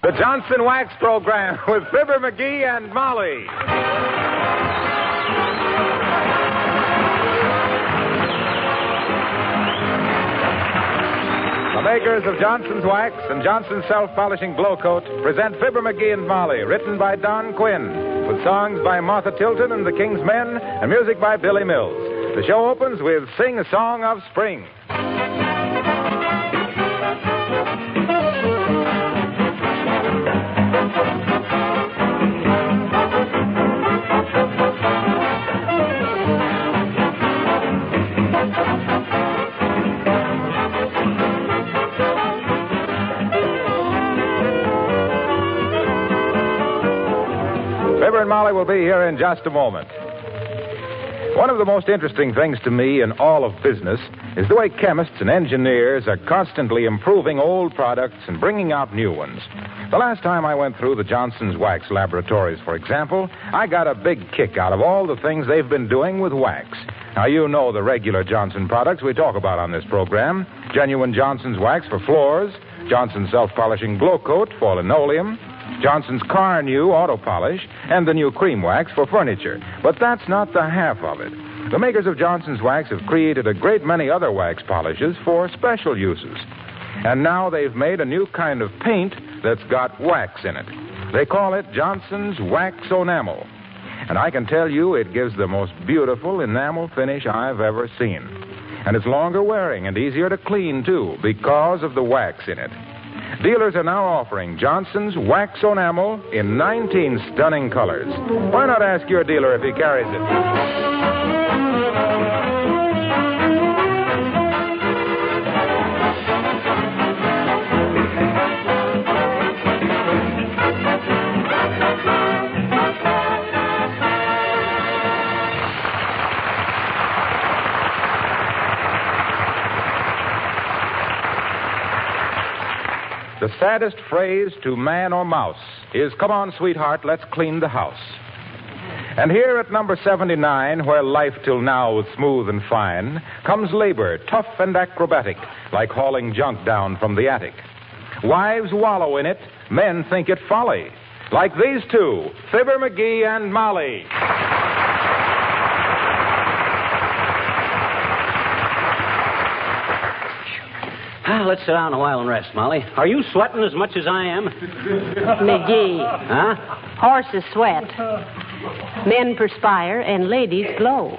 The Johnson Wax Program with Fibber McGee and Molly. The makers of Johnson's Wax and Johnson's Self-Polishing Glow Coat present Fibber McGee and Molly, written by Don Quinn, with songs by Martha Tilton and the King's Men, and music by Billy Mills. The show opens with Sing a Song of Spring. Fibber and Molly will be here in just a moment. One of the most interesting things to me in all of business is the way chemists and engineers are constantly improving old products and bringing out new ones. The last time I went through the Johnson's Wax laboratories, for example, I got a big kick out of all the things they've been doing with wax. Now, you know the regular Johnson products we talk about on this program. Genuine Johnson's Wax for floors, Johnson's Self-Polishing Glow Coat for linoleum, Johnson's Car New Auto Polish, and the new Cream Wax for furniture. But that's not the half of it. The makers of Johnson's Wax have created a great many other wax polishes for special uses. And now they've made a new kind of paint that's got wax in it. They call it Johnson's Wax Enamel. And I can tell you it gives the most beautiful enamel finish I've ever seen. And it's longer wearing and easier to clean, too, because of the wax in it. Dealers are now offering Johnson's Wax Enamel in 19 stunning colors. Why not ask your dealer if he carries it? The saddest phrase to man or mouse is, "Come on, sweetheart, let's clean the house." And here at number 79, where life till now was smooth and fine, comes labor, tough and acrobatic, like hauling junk down from the attic. Wives wallow in it, men think it folly, like these two, Fibber McGee and Molly. Let's sit down a while and rest, Molly. Are you sweating as much as I am? McGee. Huh? Horses sweat. Men perspire and ladies glow.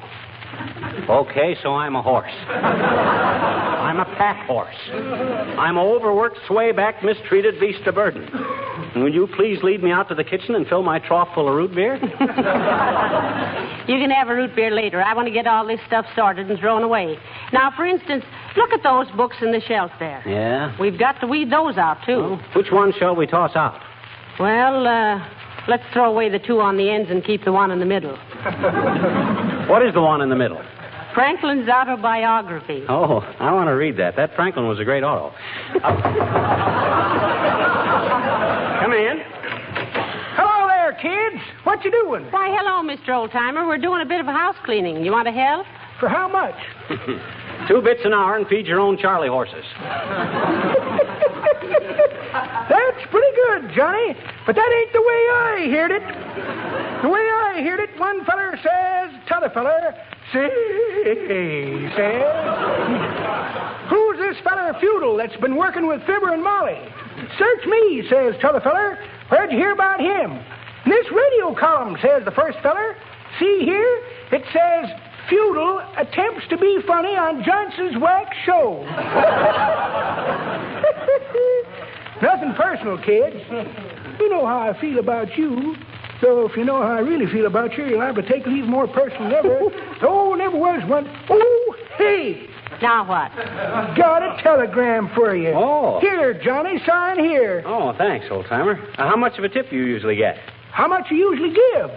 Okay, so I'm a horse. I'm a pack horse. I'm an overworked, swayback, mistreated beast of burden. Will you please lead me out to the kitchen and fill my trough full of root beer? You can have a root beer later. I want to get all this stuff sorted and thrown away. Now, for instance, look at those books in the shelf there. Yeah? We've got to weed those out, too. Well, which one shall we toss out? Well, let's throw away the two on the ends and keep the one in the middle. What is the one in the middle? Franklin's autobiography. Oh, I want to read that. That Franklin was a great auto. Come in. Hello there, kids. What you doing? Why, hello, Mr. Oldtimer. We're doing a bit of a house cleaning. You want to help? For how much? 2 bits an hour and feed your own Charlie horses. That's pretty good, Johnny. But that ain't the way I heard it. The way I heard it, one feller says, t'other feller, says, "Who's this feller Feudal that's been working with Fibber and Molly?" "Search me," says t'other feller. "Where'd you hear about him?" "This radio column," says the first feller. "See here? It says, Feudal attempts to be funny on Johnson's Wax Show." Nothing personal, kids. You know how I feel about you. So if you know how I really feel about you, you'll have to take it even more personal than ever. Oh, never was one. Oh, hey. Now what? Got a telegram for you. Oh. Here, Johnny, sign here. Oh, thanks, old-timer. How much of a tip do you usually get? How much you usually give?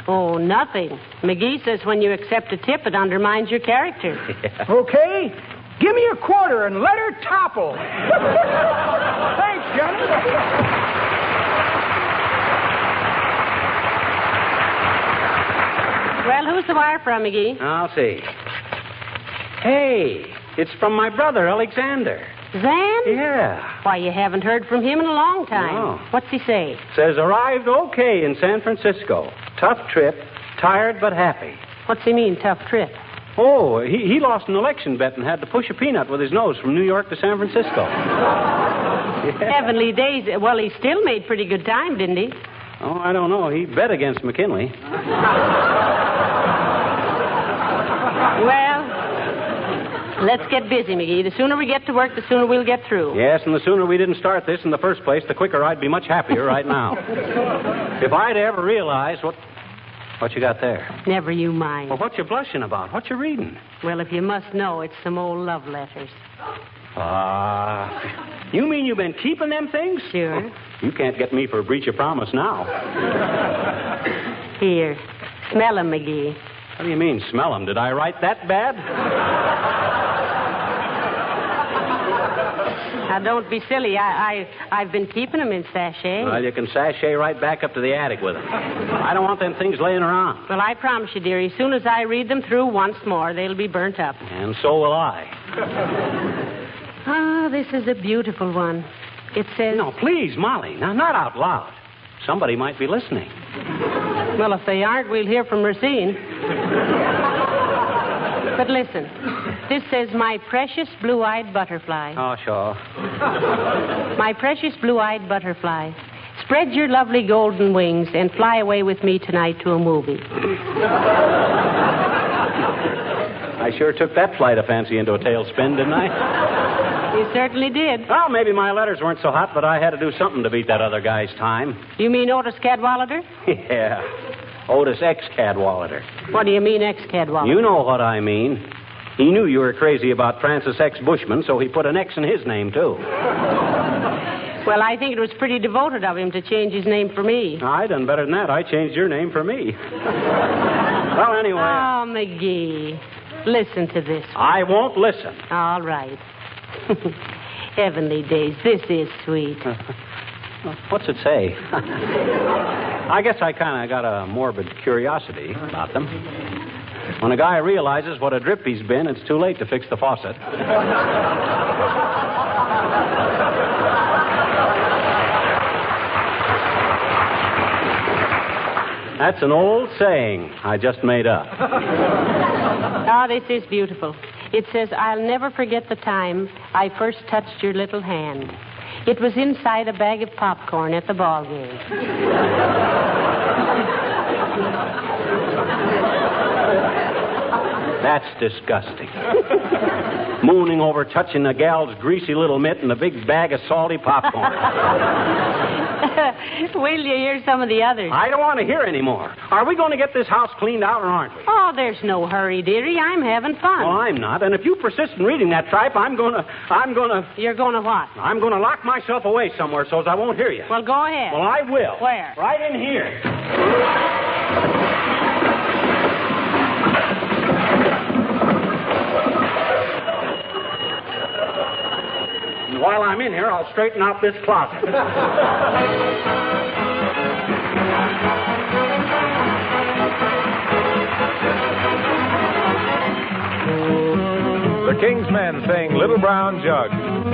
Oh, nothing. McGee says when you accept a tip, it undermines your character. Yeah. Okay. Give me a quarter and let her topple. Thanks, Johnny. Well, who's the wire from, McGee? I'll see. Hey, it's from my brother, Alexander. Zan? Yeah. Why, you haven't heard from him in a long time. No. What's he say? Says arrived okay in San Francisco. Tough trip, tired but happy. What's he mean, tough trip? Oh, he lost an election bet and had to push a peanut with his nose from New York to San Francisco. Yeah. Heavenly days. Well, he still made pretty good time, didn't he? Oh, I don't know. He bet against McKinley. Well, let's get busy, McGee. The sooner we get to work, the sooner we'll get through. Yes, and the sooner we didn't start this in the first place, the quicker I'd be much happier right now. If I'd ever realized what you got there. Never you mind. Well, what you blushing about? What you reading? Well, if you must know, it's some old love letters. You mean you've been keeping them things? Sure. Oh, you can't get me for a breach of promise now. Here. Smell 'em, McGee. What do you mean, smell 'em? Did I write that bad? Now, don't be silly. I've been keeping 'em in sachet. Well, you can sashay right back up to the attic with them. I don't want them things laying around. Well, I promise you, dearie, as soon as I read them through once more, they'll be burnt up. And so will I. This is a beautiful one. It says... No, please, Molly. Now, not out loud. Somebody might be listening. Well, if they aren't, we'll hear from Racine. But listen. This says, my precious blue-eyed butterfly. Oh, sure. My precious blue-eyed butterfly. Spread your lovely golden wings and fly away with me tonight to a movie. I sure took that flight of fancy into a tailspin, didn't I? You certainly did. Well, maybe my letters weren't so hot, but I had to do something to beat that other guy's time. You mean Otis Cadwallader? Yeah. Otis X. Cadwallader. What do you mean, X. Cadwallader? You know what I mean. He knew you were crazy about Francis X. Bushman, so he put an X in his name, too. Well, I think it was pretty devoted of him to change his name for me. I done better than that. I changed your name for me. Well, anyway. Oh, McGee. Listen to this. I won't listen. All right. Heavenly days. This is sweet. What's it say? I guess I kind of got a morbid curiosity about them. When a guy realizes what a drip he's been, it's too late to fix the faucet. That's an old saying I just made up. Oh, this is beautiful. It says, I'll never forget the time I first touched your little hand. It was inside a bag of popcorn at the ball game. That's disgusting. Mooning over touching a gal's greasy little mitt in a big bag of salty popcorn. Will you hear some of the others? I don't want to hear any more. Are we going to get this house cleaned out or aren't we? Oh, there's no hurry, dearie. I'm having fun. Well, I'm not. And if you persist in reading that tripe, I'm going to... You're going to what? I'm going to lock myself away somewhere so as I won't hear you. Well, go ahead. Well, I will. Where? Right in here. And while I'm in here, I'll straighten out this closet. The King's Men sing Little Brown Jug.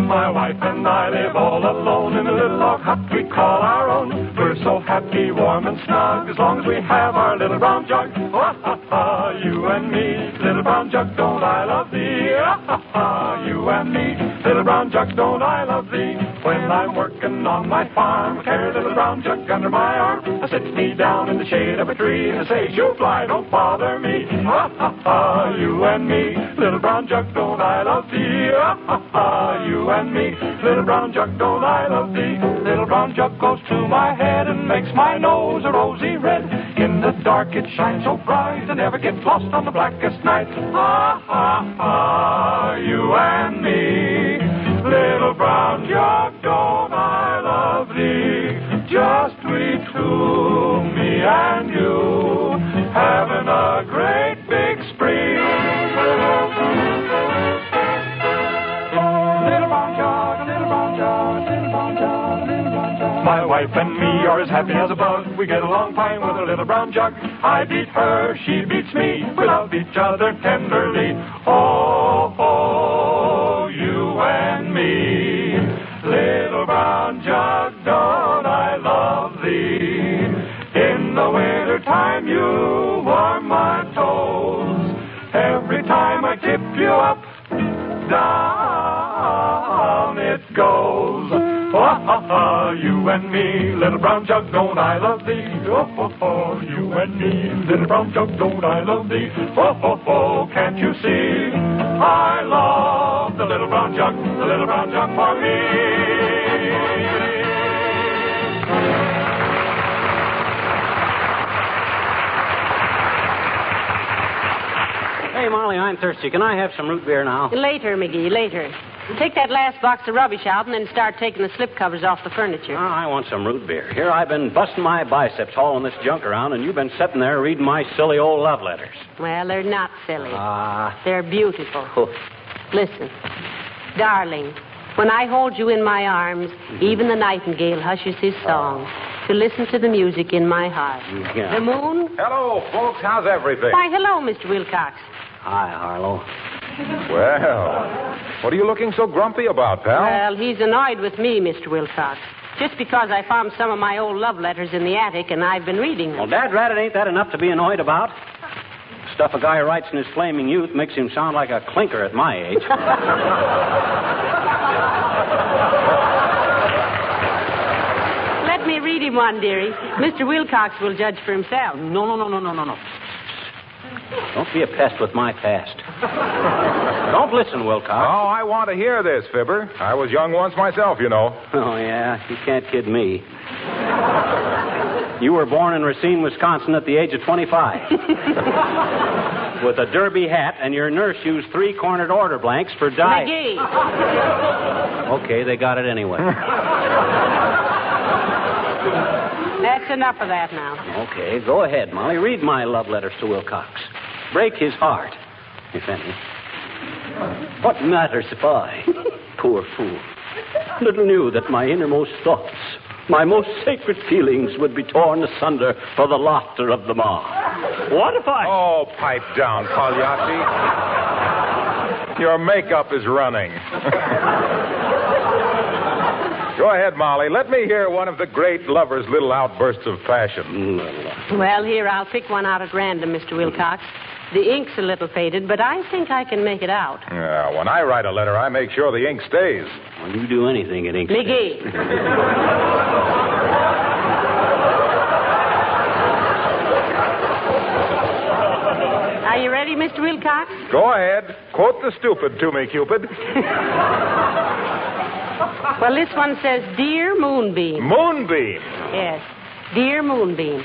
My wife and I live all alone in a little log hut we call our own. We're so happy, warm and snug, as long as we have our little brown jug. Oh, ha, ha, you and me, little brown jug, don't I love thee? Ah, ha, ha, you and me, little brown jug, don't I love thee? When I'm working on my farm, I carry a little brown jug under my arm. I sit me down in the shade of a tree and I say, you fly, don't bother me. Ah, ha, ha, you and me, little brown jug, don't I love thee? Ah, ha, ha, you and me, little brown jug, don't I love thee? Little brown jug goes to my head and makes my nose a rosy red. In the dark it shines so bright and never gets lost on the blackest night. Ah, ha, ha, you and me, little brown jug, don't I love thee? Just we two, me and you, having a great big spree. My wife and me are as happy as a bug. We get along fine with a little brown jug. I beat her, she beats me. We love each other tenderly. Oh, oh, you and me. love thee. In the winter time you warm my toes. Every time I tip you up, down it goes. You and me, little brown jug, don't I love thee? You and me, little brown jug, don't I love thee? Can't you see? I love the little brown jug for me. Hey, Molly, I'm thirsty. Can I have some root beer now? Later, McGee, later. Take that last box of rubbish out and then start taking the slip covers off the furniture. Oh, I want some root beer. Here I've been busting my biceps hauling this junk around, and you've been sitting there reading my silly old love letters. Well, they're not silly. Ah. They're beautiful. Listen. Darling, when I hold you in my arms, even the nightingale hushes his song to listen to the music in my heart. Yeah. The moon... Hello, folks. How's everything? Why, hello, Mr. Wilcox. Hi, Harlow. Well, what are you looking so grumpy about, pal? Well, he's annoyed with me, Mr. Wilcox. Just because I found some of my old love letters in the attic and I've been reading them. Well, Dad, Rat, ain't that enough to be annoyed about? Stuff a guy writes in his flaming youth makes him sound like a clinker at my age. Let me read him one, dearie. Mr. Wilcox will judge for himself. No. Don't be a pest with my past. Don't listen, Wilcox. Oh, I want to hear this, Fibber. I was young once myself, you know. Oh, yeah? You can't kid me. You were born in Racine, Wisconsin at the age of 25. With a derby hat, and your nurse used 3-cornered order blanks for diet. McGee. Okay, they got it anyway. That's enough of that now. Okay, go ahead, Molly. Read my love letters to Wilcox. Break his heart, if any. What matters if I, poor fool, little knew that my innermost thoughts, my most sacred feelings would be torn asunder for the laughter of the mob. What if I... Oh, pipe down, Pagliacci. Your makeup is running. Go ahead, Molly. Let me hear one of the great lover's little outbursts of passion. Well, here, I'll pick one out at random, Mr. Wilcox. The ink's a little faded, but I think I can make it out. Yeah, when I write a letter, I make sure the ink stays. When you do anything, it ain't... McGee. Are you ready, Mr. Wilcox? Go ahead. Quote the stupid to me, Cupid. Well, this one says, Dear Moonbeam. Moonbeam. Yes. Dear Moonbeam,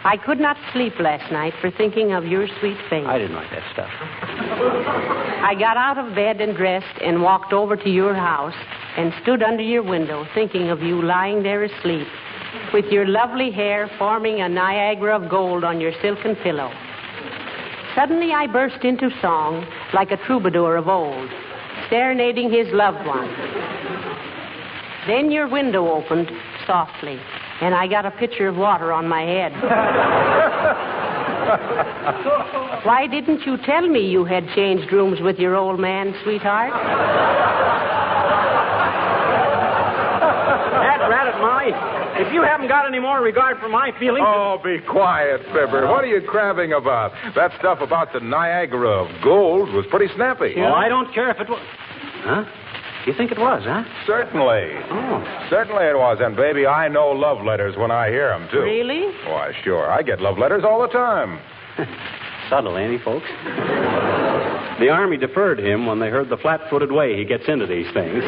I could not sleep last night for thinking of your sweet face. I didn't write that stuff. I got out of bed and dressed and walked over to your house and stood under your window thinking of you lying there asleep with your lovely hair forming a Niagara of gold on your silken pillow. Suddenly I burst into song like a troubadour of old, serenading his loved one. Then your window opened softly, and I got a pitcher of water on my head. Why didn't you tell me you had changed rooms with your old man, sweetheart? Dad, Rat, Molly, if you haven't got any more regard for my feelings... Oh, be quiet, Fibber. What are you crabbing about? That stuff about the Niagara of gold was pretty snappy. Well, I don't care if it was... Huh? You think it was, huh? Certainly. Oh. Certainly it was. And, baby, I know love letters when I hear them, too. Really? Why, sure. I get love letters all the time. Subtle, ain't he, folks? The Army deferred him when they heard the flat-footed way he gets into these things.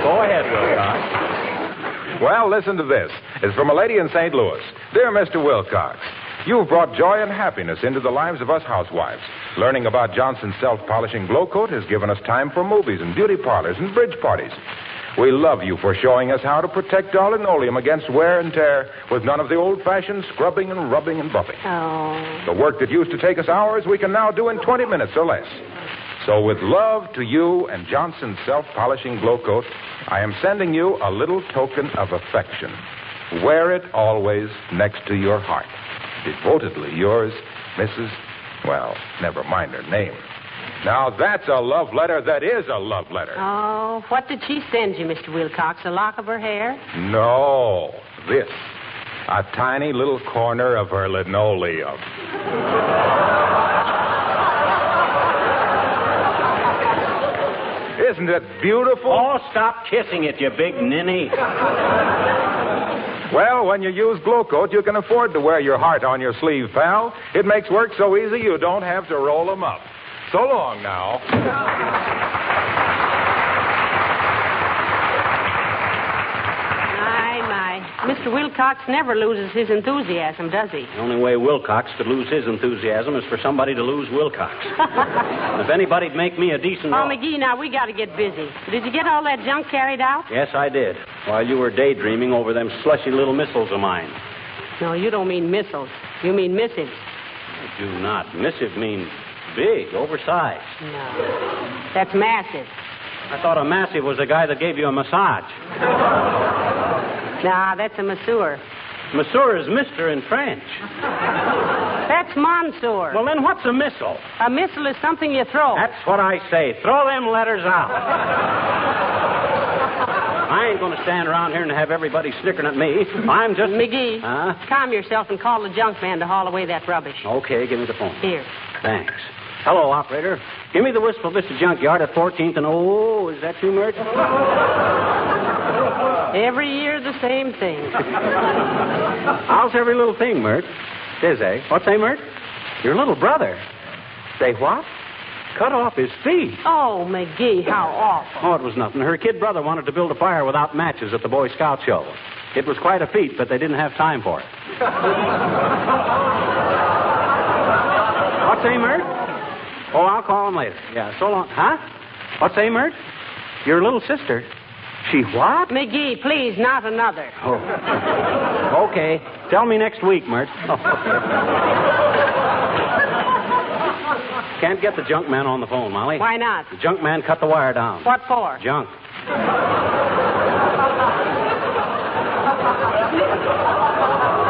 Go ahead, Wilcox. Well, listen to this. It's from a lady in St. Louis. Dear Mr. Wilcox, you've brought joy and happiness into the lives of us housewives. Learning about Johnson's self-polishing glow coat has given us time for movies and beauty parlors and bridge parties. We love you for showing us how to protect our linoleum against wear and tear with none of the old-fashioned scrubbing and rubbing and buffing. Oh. The work that used to take us hours, we can now do in 20 minutes or less. So with love to you and Johnson's self-polishing glow coat, I am sending you a little token of affection. Wear it always next to your heart. Devotedly yours, Mrs. Well, never mind her name. Now, that's a love letter that is a love letter. Oh, what did she send you, Mr. Wilcox? A lock of her hair? No, this. A tiny little corner of her linoleum. Isn't it beautiful? Oh, stop kissing it, you big ninny. Well, when you use Glow Coat, you can afford to wear your heart on your sleeve, pal. It makes work so easy you don't have to roll them up. So long now. My. Mr. Wilcox never loses his enthusiasm, does he? The only way Wilcox could lose his enthusiasm is for somebody to lose Wilcox. If anybody'd make me a decent... Oh, McGee, now we got to get busy. Did you get all that junk carried out? Yes, I did. While you were daydreaming over them slushy little missiles of mine. No, you don't mean missiles. You mean missives. I do not. Missive means big, oversized. No. That's massive. I thought a massive was the guy that gave you a massage. Nah, that's a masseur. Masseur is Mister in French. That's Monsieur. Well, then what's a missile? A missile is something you throw. That's what I say. Throw them letters out. I ain't going to stand around here and have everybody snickering at me. I'm just... McGee, calm yourself and call the junk man to haul away that rubbish. Okay, give me the phone. Here. Thanks. Hello, operator. Give me the Wistful Vista junkyard at 14th and... Oh, is that you, Mert? Every year the same thing. How's every little thing, Mert? Says, eh? What say, Mert? Your little brother. Say what? Cut off his feet. Oh, McGee, how awful. Oh, it was nothing. Her kid brother wanted to build a fire without matches at the Boy Scout show. It was quite a feat, but they didn't have time for it. What say, Mert? Oh, I'll call him later. Yeah, so long. Huh? What say, Mert? Your little sister. She what? McGee, please, not another. Oh. Okay. Tell me next week, Mert. Can't get the junk man on the phone, Molly. Why not? The junk man cut the wire down. What for? Junk.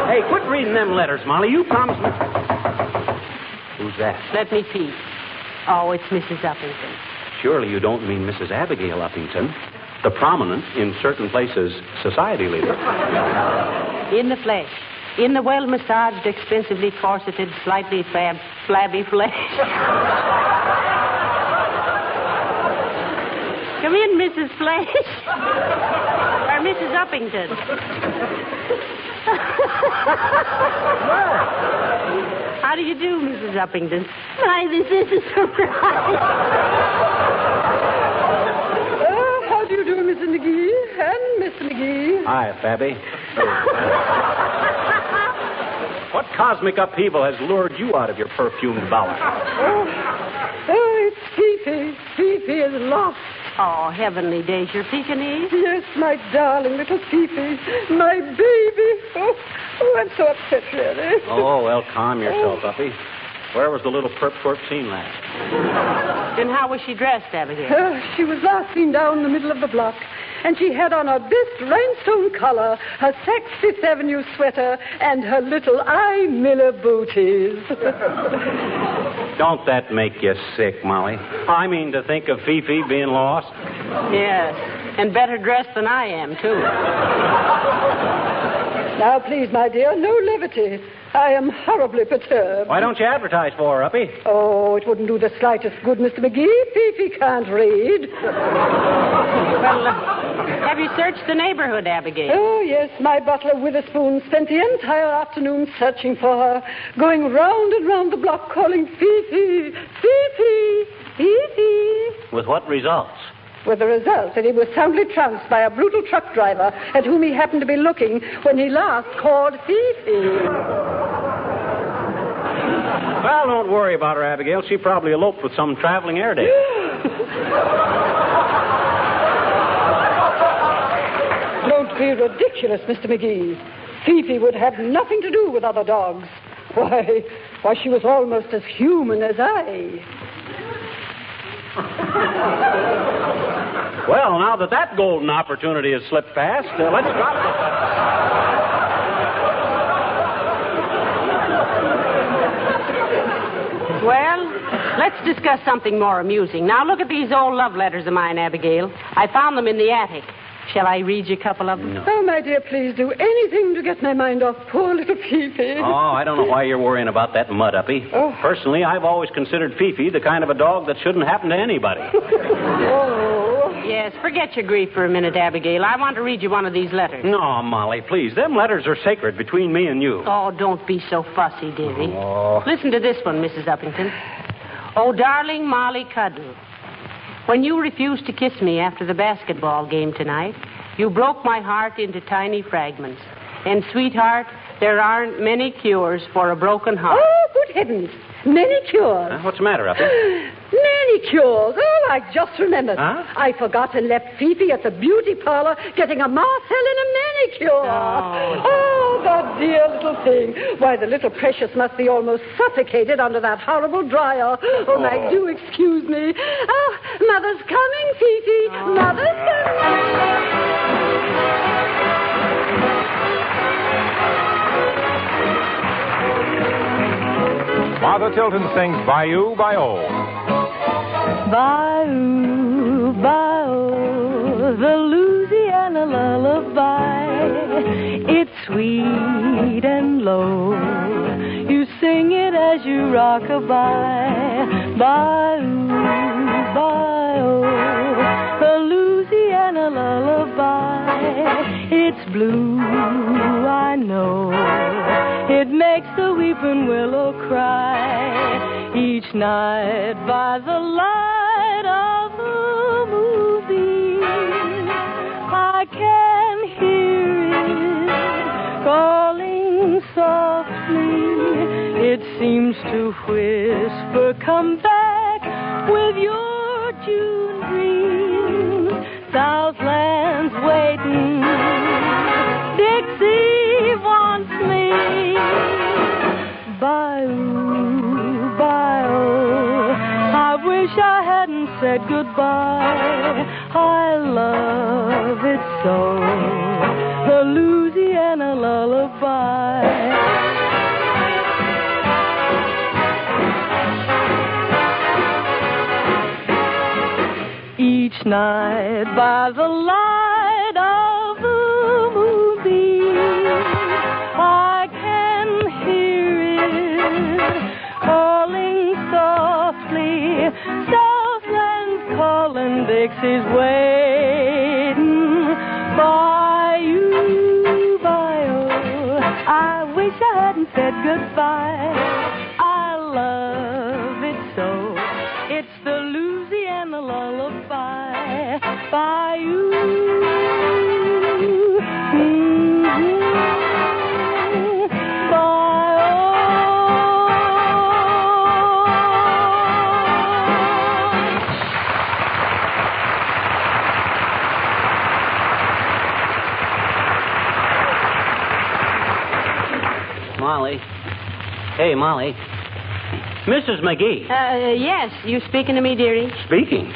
Hey, quit reading them letters, Molly. You promised me... Who's that? Let me peep. Oh, it's Mrs. Uppington. Surely you don't mean Mrs. Abigail Uppington, the prominent, in certain places, society leader. In the flesh. In the well-massaged, expensively corseted, slightly flabby flesh. Come in, Mrs. Flesh. Or Mrs. Uppington. How do you do, Mrs. Uppington? Why, this is a surprise. How do you do, Mrs. McGee and Mr. McGee? Hi, Fabby. What cosmic upheaval has lured you out of your perfumed bower? Oh, it's Fifi. Fifi is lost. Oh, heavenly days, your Pekingese? Yes, my darling little Fifi. My baby. Oh, I'm so upset, really. Oh, well, calm yourself, Uppy. Where was the little perp twerp seen last? Then how was she dressed, Abigail? She was last seen down the middle of the block, and she had on her best rhinestone collar, her Saks Fifth Avenue sweater, and her little I. Miller booties. Don't that make you sick, Molly? I mean, to think of Fifi being lost. Yes, and better dressed than I am, too. Now, please, my dear, no levity. I am horribly perturbed. Why don't you advertise for her, Uppy? Oh, it wouldn't do the slightest good, Mr. McGee. Fifi can't read. Well, have you searched the neighborhood, Abigail? Oh, yes. My butler, Witherspoon, spent the entire afternoon searching for her, going round and round the block calling Fifi, Fifi, Fifi. With what results? With the result that he was soundly trounced by a brutal truck driver at whom he happened to be looking when he last called Fifi. Well, don't worry about her, Abigail. She probably eloped with some traveling Airedale. Don't be ridiculous, Mr. McGee. Fifi would have nothing to do with other dogs. Why, she was almost as human as I. Well, now that golden opportunity has slipped past, let's drop it. Well, Let's discuss something more amusing. Now, look at these old love letters of mine, Abigail. I found them in the attic. Shall I read you a couple of them? No. Oh, my dear, please do anything to get my mind off poor little Fifi. Oh, I don't know why you're worrying about that mud, Uppy. Oh. Personally, I've always considered Fifi the kind of a dog that shouldn't happen to anybody. Oh. Yes, forget your grief for a minute, Abigail. I want to read you one of these letters. No, Molly, please. Them letters are sacred between me and you. Oh, don't be so fussy, dearie. Oh. Listen to this one, Mrs. Uppington. Oh, darling Molly Cuddle, when you refused to kiss me after the basketball game tonight, you broke my heart into tiny fragments. And, sweetheart, there aren't many cures for a broken heart. Oh, good heavens. Manicures. What's the matter, Uppy? Manicures. Oh, I just remembered. Huh? I forgot and left Fifi at the beauty parlor getting a Marcel and a manicure. Oh, the dear little thing. Why, the little precious must be almost suffocated under that horrible dryer. Oh, Mag, do excuse me. Oh, Mother's coming, Fifi. Mother's coming. Martha Tilton sings Bayou, Bayou. Bayou, Bayou, the Louisiana lullaby. It's sweet and low. You sing it as you rock a bye. Bayou, Bayou, the Louisiana lullaby. It's blue, I know. It makes the weeping willow cry each night by the light of the moonbeam. I can hear it calling softly. It seems to whisper, come back with your June dreams. Southland's waiting. Dixie wants me. Bayou, Bayou, I wish I hadn't said goodbye. I love it so, the Louisiana lullaby. Each night by the light of the moonbeam, I can hear it calling softly. Southland's calling, Dixie's waiting. Bayou, Bayou, I wish I hadn't said goodbye. I love it so. It's the Louisiana lullaby. Bayou. Molly. Hey, Molly. Mrs. McGee. Yes, you speaking to me, dearie? Speaking.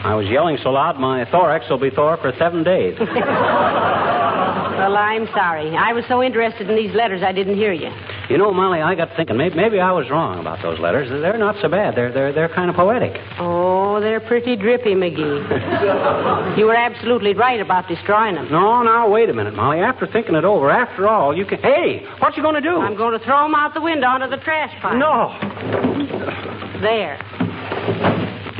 I was yelling so loud my thorax will be sore for 7 days. Well, I'm sorry. I was so interested in these letters I didn't hear you. You know, Molly, I got thinking maybe I was wrong about those letters. They're not so bad. They're kind of poetic. Oh, they're pretty drippy, McGee. You were absolutely right about destroying them. No, now, wait a minute, Molly. After thinking it over, after all, you can... Hey, what you going to do? I'm going to throw them out the window onto the trash pile. No. There.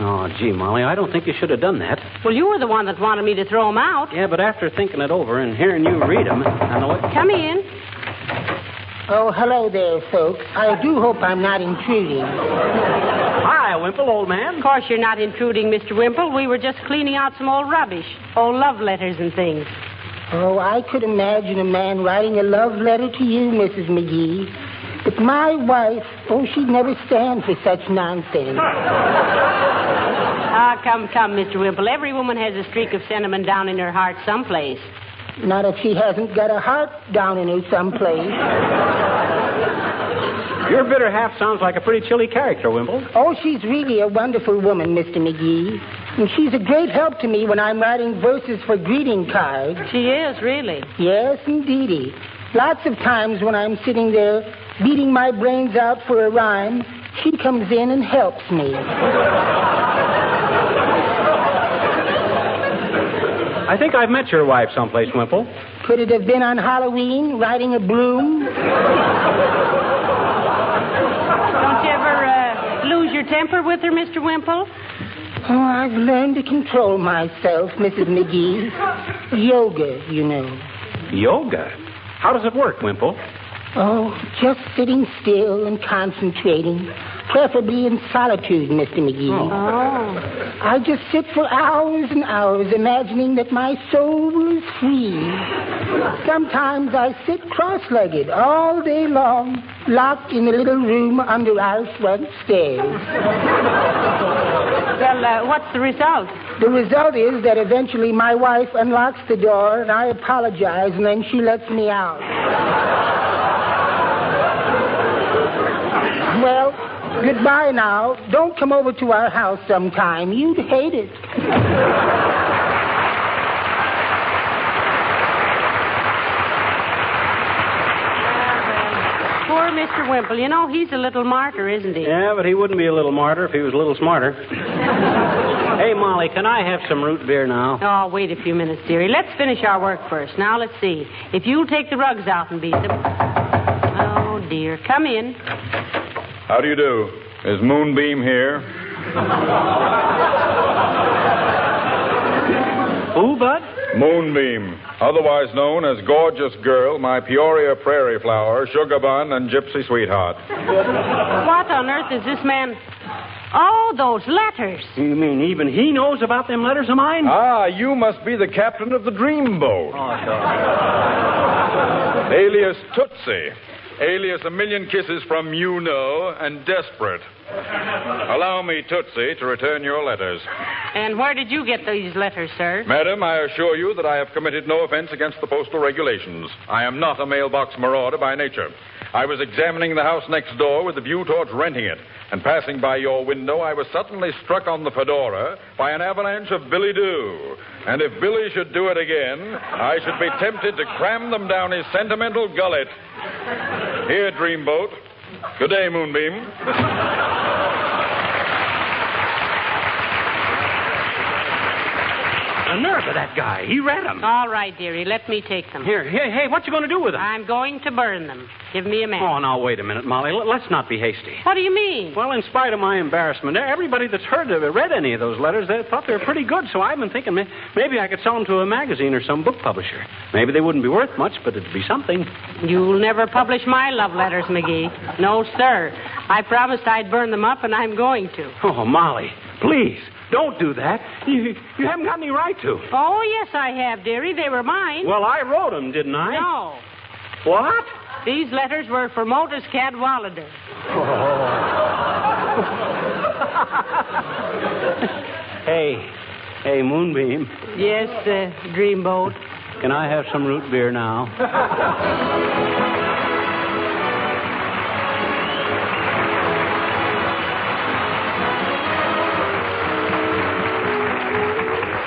Oh, gee, Molly, I don't think you should have done that. Well, you were the one that wanted me to throw them out. Yeah, but after thinking it over and hearing you read them, I know it... Come in. Oh, hello there, folks. I do hope I'm not intruding. Hi, Wimple, old man. Of course you're not intruding, Mr. Wimple. We were just cleaning out some old rubbish. Old love letters and things. Oh, I could imagine a man writing a love letter to you, Mrs. McGee. But my wife, she'd never stand for such nonsense. Ah, come, Mr. Wimple. Every woman has a streak of sentiment down in her heart someplace. Not if she hasn't got a heart down in her someplace. Your bitter half sounds like a pretty chilly character, Wimple. Oh, she's really a wonderful woman, Mr. McGee. And she's a great help to me when I'm writing verses for greeting cards. She is, really. Yes, indeedy. Lots of times when I'm sitting there beating my brains out for a rhyme, she comes in and helps me. I think I've met your wife someplace, Wimple. Could it have been on Halloween, riding a broom? Don't you ever lose your temper with her, Mr. Wimple? Oh, I've learned to control myself, Mrs. McGee. Yoga, you know. Yoga? How does it work, Wimple? Oh, just sitting still and concentrating, preferably in solitude, Mr. McGee. Oh. I just sit for hours and hours imagining that my soul is free. Sometimes I sit cross-legged all day long, locked in a little room under our front stairs. Well, what's the result? The result is that eventually my wife unlocks the door and I apologize and then she lets me out. Well, goodbye now. Don't come over to our house sometime. You'd hate it. Poor Mr. Wimple. You know, he's a little martyr, isn't he? Yeah, but he wouldn't be a little martyr if he was a little smarter. Hey, Molly, can I have some root beer now? Oh, wait a few minutes, dearie. Let's finish our work first. Now, let's see. If you'll take the rugs out and beat them. Oh, dear. Come in. How do you do? Is Moonbeam here? Who, Bud? Moonbeam, otherwise known as Gorgeous Girl, my Peoria Prairie Flower, Sugar Bun, and Gypsy Sweetheart. What on earth is this man... Oh, those letters. You mean even he knows about them letters of mine? Ah, you must be the captain of the Dreamboat. Oh, sure. Alias Tootsie. Alias A Million Kisses from You Know and Desperate. Allow me, Tootsie, to return your letters. And where did you get these letters, sir? Madam, I assure you that I have committed no offense against the postal regulations. I am not a mailbox marauder by nature. I was examining the house next door with a view towards renting it. And passing by your window, I was suddenly struck on the fedora by an avalanche of Billy Doo. And if Billy should do it again, I should be tempted to cram them down his sentimental gullet. Here, Dreamboat. Good day, Moonbeam. The nerve of that guy. He read them. All right, dearie. Let me take them. Here, hey, what you going to do with them? I'm going to burn them. Give me a minute. Oh, now, wait a minute, Molly. Let's not be hasty. What do you mean? Well, in spite of my embarrassment, everybody that's read any of those letters, they thought they were pretty good, so I've been thinking maybe I could sell them to a magazine or some book publisher. Maybe they wouldn't be worth much, but it'd be something. You'll never publish my love letters, McGee. No, sir. I promised I'd burn them up, and I'm going to. Oh, Molly, please. Don't do that. You haven't got any right to. Oh, yes, I have, dearie. They were mine. Well, I wrote them, didn't I? No. What? These letters were for Motus Cadwallader. Hey, Moonbeam. Yes, Dreamboat. Can I have some root beer now?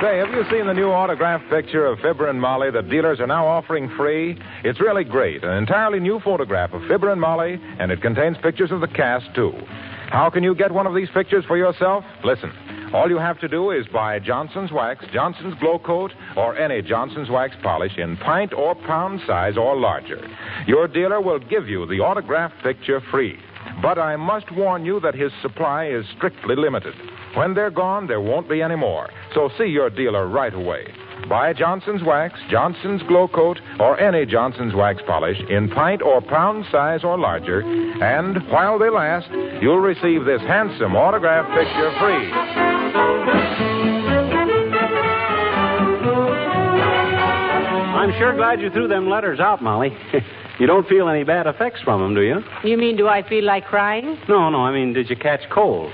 Say, have you seen the new autographed picture of Fibber and Molly that dealers are now offering free? It's really great. An entirely new photograph of Fibber and Molly, and it contains pictures of the cast, too. How can you get one of these pictures for yourself? Listen. All you have to do is buy Johnson's Wax, Johnson's Glow Coat, or any Johnson's Wax polish in pint or pound size or larger. Your dealer will give you the autographed picture free. But I must warn you that his supply is strictly limited. When they're gone, there won't be any more. So see your dealer right away. Buy Johnson's Wax, Johnson's Glow Coat, or any Johnson's Wax polish in pint or pound size or larger, and while they last, you'll receive this handsome autographed picture free. I'm sure glad you threw them letters out, Molly. You don't feel any bad effects from them, do you? You mean, do I feel like crying? No, I mean, did you catch cold?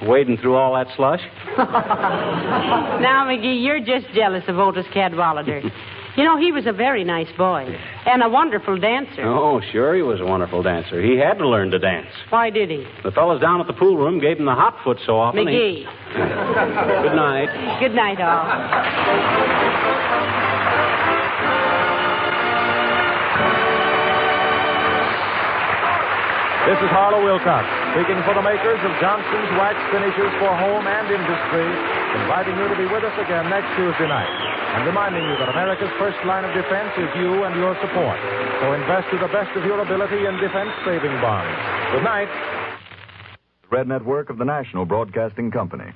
Wading through all that slush? Now, McGee, you're just jealous of Otis Cadwallader. He was a very nice boy and a wonderful dancer. Oh, sure, he was a wonderful dancer. He had to learn to dance. Why did he? The fellas down at the pool room gave him the hot foot so often. McGee. Good night. Good night, all. This is Harlow Wilcox. Speaking for the makers of Johnson's Wax Finishes for Home and Industry, inviting you to be with us again next Tuesday night, and reminding you that America's first line of defense is you and your support. So invest to the best of your ability in defense saving bonds. Good night. Red Network of the National Broadcasting Company.